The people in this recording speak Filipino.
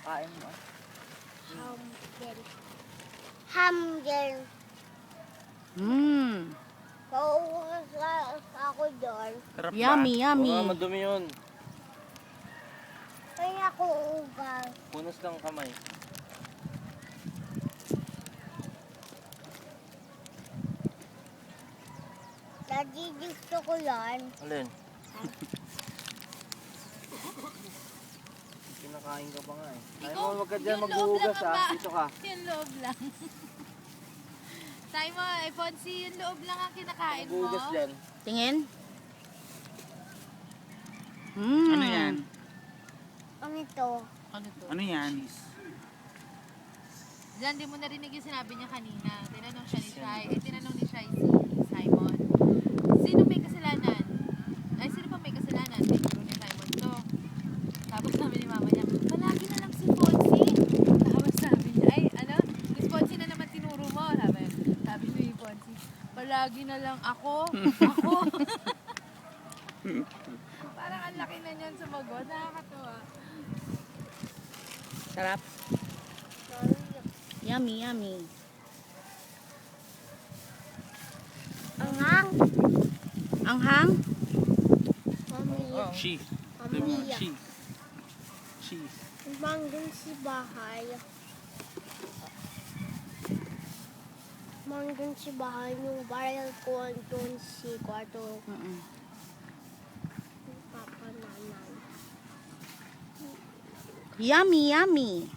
Kain mo. Hamburger. Hamburger. Mmm. Pauwas ako doon. Sarap ba? Yummy, yummy. Oo, madumi yun. Kaya ako ugas. Punas ng kamay. Daddy, gusto ko yan. Alin? Kinakain ka pa nga eh. Ay mo, wag ka dyan yung loob maghuhugas lang ang ha. Dito ka. Yung loob lang. Sabi mo, Ponzi, yung loob lang ang kinakain mo. Maghuhugas dyan. Tingin. Mmm. Ano yan? Ang ito. Ano to? Ano yan? Diyan, di mo narinig yung sinabi niya kanina. Tinanong siya ni Shai. Tinanong ni Shai si Simon. Sino may kasalanan? Ay, sino pa may kasalanan? Siguro ni Simon to. Tapos sabi ni mama niya, palagi na lang si Ponzi. Tapos sabi niya, ay, ano? Si Ponzi na naman tinuro mo. Sabi ni Ponzi, palagi na lang ako. Ako. Parang ang laki na niyan sumagot. Nakakatuwa. Sarap. Yummy, yummy. Anghang. Anghang? Mamiya. Cheese. Mamiya. Cheese. Cheese. Manggang si bahay. Manggang si bahay. Yung barrel ko doon si kwarto. Papa nanay. Yummy, yummy.